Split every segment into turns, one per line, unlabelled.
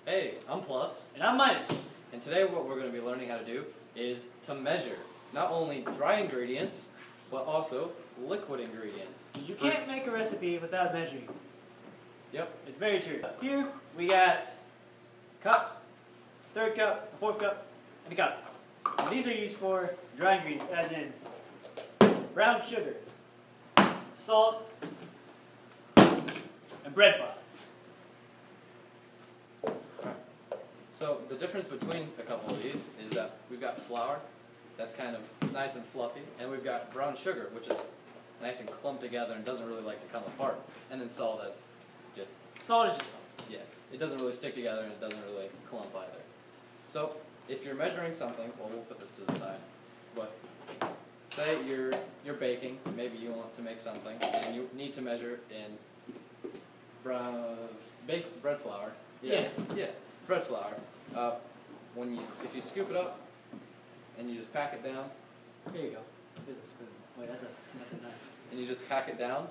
Hey, I'm Plus.
And I'm Minus.
And today what we're going to be learning how to do is to measure not only dry ingredients, but also liquid ingredients.
You can't make a recipe without measuring.
Yep.
It's very true. Here we got cups, third cup, a fourth cup, and a cup. And these are used for dry ingredients, as in brown sugar, salt, and bread flour.
So the difference between a couple of these is that we've got flour that's kind of nice and fluffy, and we've got brown sugar, which is nice and clumped together and doesn't really like to come apart. And then salt that's just...
Salt is just salt.
Yeah, it doesn't really stick together and it doesn't really clump either. So if you're measuring something, well, we'll put this to the side, but say you're baking, maybe you want to make something, and you need to measure in baked bread flour. Yeah. Bread flour. If you scoop it up and you just pack it down.
Here you go. There's a spoon. Wait, that's a knife.
And you just pack it down,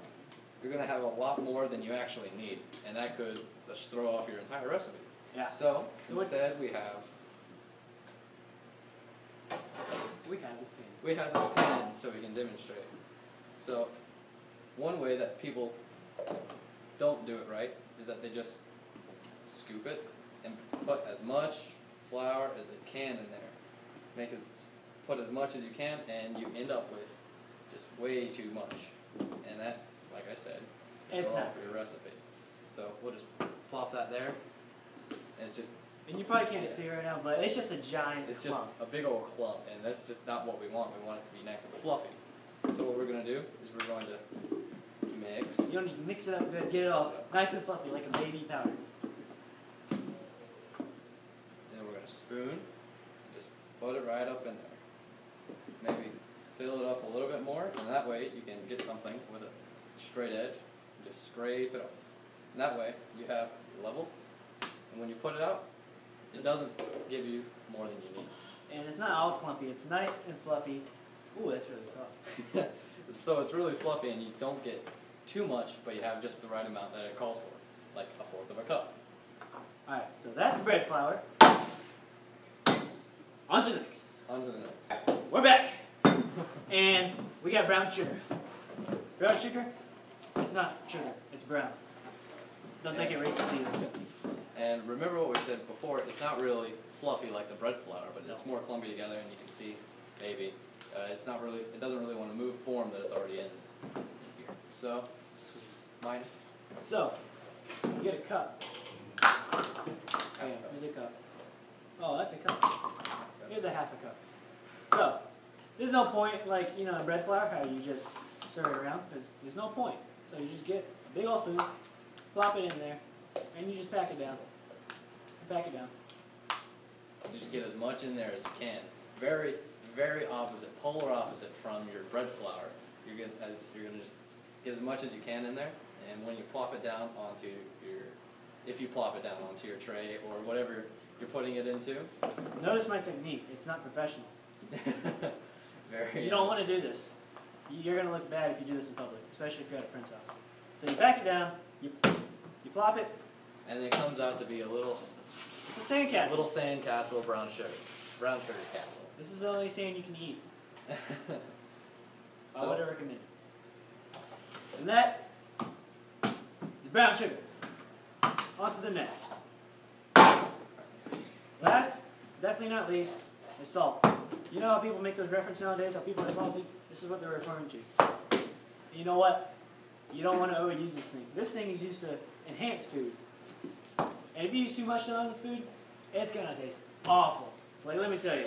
you're going to have a lot more than you actually need, and that could just throw off your entire recipe.
Yeah.
So instead we have this pan so we can demonstrate. So one way that people don't do it right is that they just scoop it and put as much flour as they can in there. Put as much as you can, and you end up with just way too much. And that, like I said,
it's
go
not
off your recipe. So we'll just plop that there, and it's just...
And you probably can't see right now, but it's just a giant
It's
clump.
just a big old clump, and that's just not what we want. We want it to be nice and fluffy. So what we're going to do is we're going to mix.
You want to just mix it up good, get it all nice and fluffy, like a baby powder.
And then we're going to spoon, and just put it right up in there. Maybe fill it up a little bit more, and that way you can get something with a straight edge. Just scrape it off. And that way you have level, and when you put it out, it doesn't give you more than you need.
And it's not all clumpy, it's nice and fluffy. Ooh, that's really soft.
So it's really fluffy, and you don't get too much, but you have just the right amount that it calls for, like a fourth of a cup.
Alright, so that's bread flour. On to the next.
On to the next.
Right, we're back. And we got brown sugar. Brown sugar, it's not sugar, it's brown. Don't take it racist either.
And remember what we said before, it's not really fluffy like the bread flour, but it's more clumpy together, and you can see, maybe, it doesn't really want to move form that it's already in here. So, mine.
So, you get a cup. Okay, here's a cup. Oh, that's a cup. Here's a half a cup. So, there's no point, like, in bread flour, how you just stir it around, because there's no point. So you just get a big old spoon, plop it in there, and you just pack it down. Pack it down.
You just get as much in there as you can. Very, very opposite, polar opposite from your bread flour. You're going to just get as much as you can in there, and when you plop it down onto if you plop it down onto your tray or whatever you're putting it into.
Notice my technique. It's not professional. You don't want to do this. You're going to look bad if you do this in public, especially if you're at a friend's house. So you pack it down, you plop it,
and it comes out to be a little...
It's a sandcastle.
Little sandcastle of brown sugar. Brown sugar castle.
This is the only sand you can eat. I would recommend. And that is brown sugar. On to the next. Last, definitely not least, is salt. You know how people make those references nowadays, how people are salty? This is what they're referring to. And you know what? You don't want to overuse this thing. This thing is used to enhance food. And if you use too much on the food, it's going to taste awful. Like, let me tell you,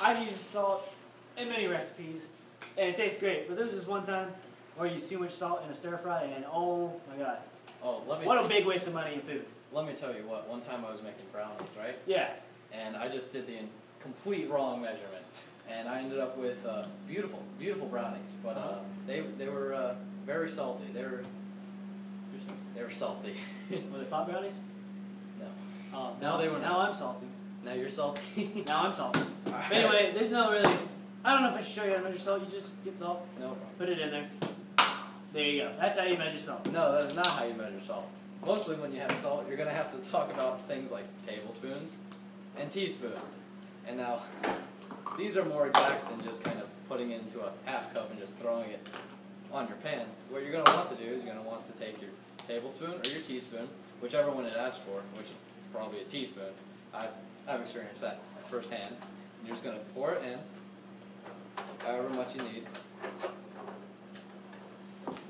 I've used salt in many recipes, and it tastes great. But there was this one time where I used too much salt in a stir fry, and oh my god. What a big waste of money in food.
Let me tell you what, one time I was making brownies, right?
Yeah.
And I just did the complete wrong measurement. And I ended up with beautiful, beautiful brownies. But they were very salty. They were salty.
Were they pot brownies?
No. No, they were not.
Now I'm salty.
Now you're salty?
Now I'm salty. But anyway, there's no really... I don't know if I should show you how to measure salt. You just get salt.
No problem.
Put it in there. There you go. That's how you measure salt.
No, that's not how you measure salt. mostly when you have salt, you're going to have to talk about things like tablespoons and teaspoons. And now, these are more exact than just kind of putting it into a half cup and just throwing it on your pan. What you're going to want to do is you're going to want to take your tablespoon or your teaspoon, whichever one it asks for, which is probably a teaspoon. I've experienced that firsthand. And you're just going to pour it in, however much you need.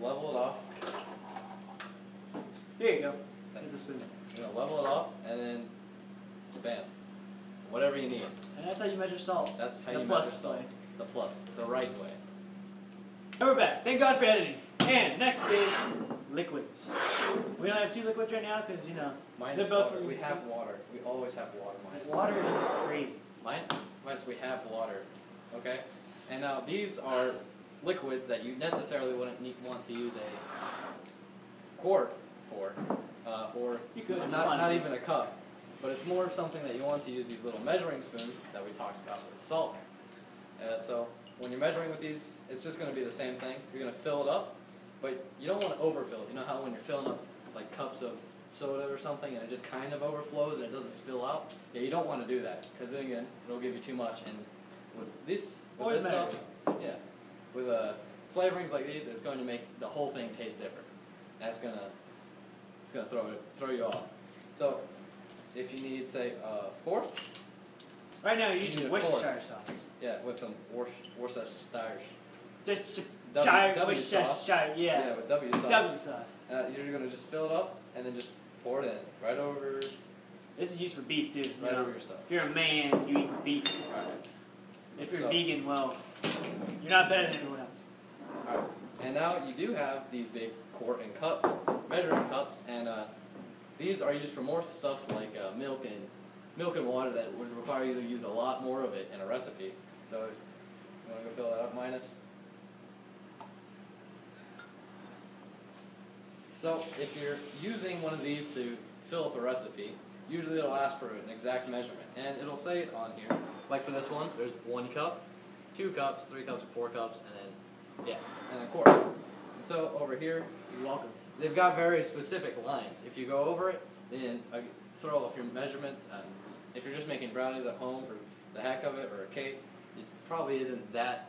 Level it off.
Here you go. That's a spoon.
You're going to level it off, and then bam. Whatever you need.
And that's how you measure salt.
That's how
the
you
plus
measure salt.
way.
The plus, the right way.
And we're back. Thank God for editing. And next is liquids. We don't have two liquids right now because, you know,
Mine
they're
is
both
water.
for
We have water. We always have water.
Water isn't free.
Mine's we have water. Okay? And now these are liquids that you necessarily wouldn't want to use a quart for, or
You could if you
not
wanted to.
even a cup. But it's more something that you want to use these little measuring spoons that we talked about with salt. So when you're measuring with these, it's just going to be the same thing. You're going to fill it up, but you don't want to overfill it. You know how when you're filling up like cups of soda or something and it just kind of overflows and it doesn't spill out? Yeah, you don't want to do that because then again, it'll give you too much. And with this stuff, yeah, with flavorings like these, it's going to make the whole thing taste different. That's gonna throw you off. So if you need, say, a fourth.
Right now you're
You
using
need a
Worcestershire sauce.
Yeah, with some Worcestershire.
Just
W
Worcestershire,
sauce.
yeah.
Yeah, with W sauce.
W sauce.
You're going to just fill it up and then just pour it in right over.
This is used for beef too.
Right over your stuff.
If you're a man, you eat beef.
Right.
If you're vegan, well, you're not better than anyone else.
Alright. And now you do have these big quart and cup measuring cups, and these are used for more stuff like milk and water that would require you to use a lot more of it in a recipe. So, you want to go fill that up, Minus? So, if you're using one of these to fill up a recipe, usually it'll ask for an exact measurement, and it'll say it on here. Like for this one, there's 1 cup, 2 cups, 3 cups, 4 cups, and then, and a quart. And so over here,
You're welcome.
they've got very specific lines. If you go over it, then throw off your measurements. If you're just making brownies at home for the heck of it, or a cake, it probably isn't that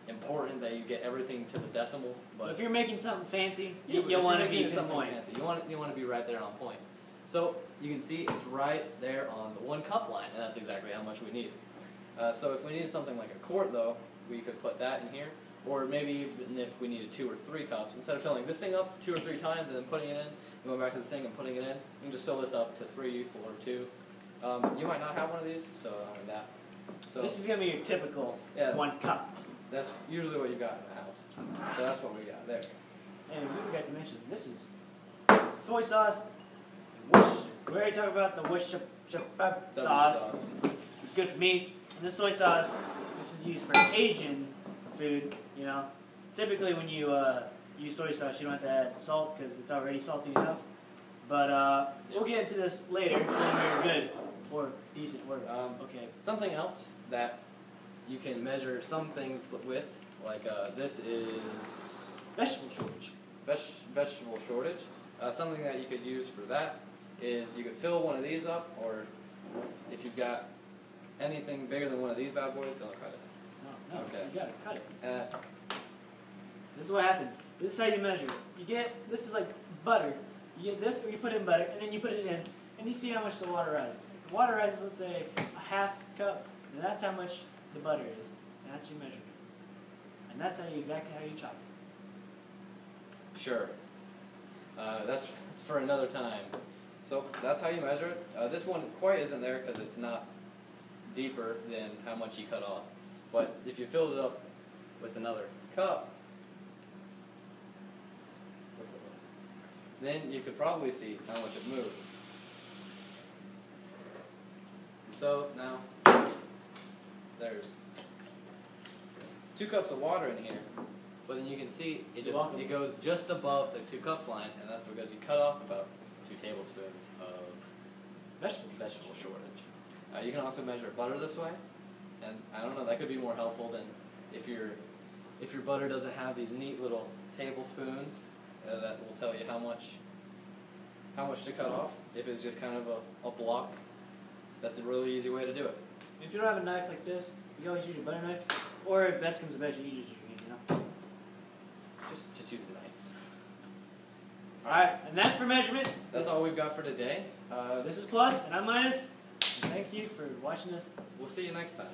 important that you get everything to the decimal. But
if you're making something fancy, you
if
want to
you're
be
making something
pinpoint.
fancy. You want to be right there on point. So you can see it's right there on the 1 cup line, and that's exactly how much we need. So if we needed something like a quart, though, we could put that in here. Or maybe even if we needed 2 or 3 cups, instead of filling this thing up 2 or 3 times and then putting it in, and going back to the sink and putting it in, you can just fill this up to 3, 4, 2. You might not have one of these, so I mean that. So
This is going to be your typical 1 cup.
That's usually what you got in the house. So that's what we got there.
And we forgot to mention, this is soy sauce and Worcestershire. We already talked about the Worcestershire sauce. It's good for meats. And this soy sauce, this is used for Asian food, you know. Typically when you use soy sauce, you don't have to add salt because it's already salty enough. But we'll get into this later when we're good or decent. Or, okay.
Something else that you can measure some things with, like this is
Vegetable shortage.
Vegetable shortage. Something that you could use for that is you could fill one of these up, or if you've got anything bigger than one of these bad boys, don't cut it.
No,
Okay.
you gotta cut it. This is what happens. This is how you measure it. You get, this is like butter. You get this, or you put in butter, and then you put it in, and you see how much the water rises. If the water rises, let's say, a half cup, and that's how much the butter is. And that's your measurement. And that's exactly how you chop it.
Sure. That's for another time. So that's how you measure it. This one quite isn't there because it's not deeper than how much you cut off. But if you filled it up with another cup, then you could probably see how much it moves. So now there's 2 cups of water in here, but then you can see it goes just above the 2 cups line, and that's because you cut off about 2 tablespoons of vegetable shortage. You can also measure butter this way, and I don't know, that could be more helpful than if your butter doesn't have these neat little tablespoons that will tell you how much how much to cut off. If it's just kind of a block, that's a really easy way to do it.
If you don't have a knife like this, you can always use your butter knife. Or if best comes to best, you use your hand, you know?
Just use a knife.
Alright, and that's for measurements.
That's all we've got for today.
This is Plus, and I'm Minus. Thank you for watching this.
We'll see you next time.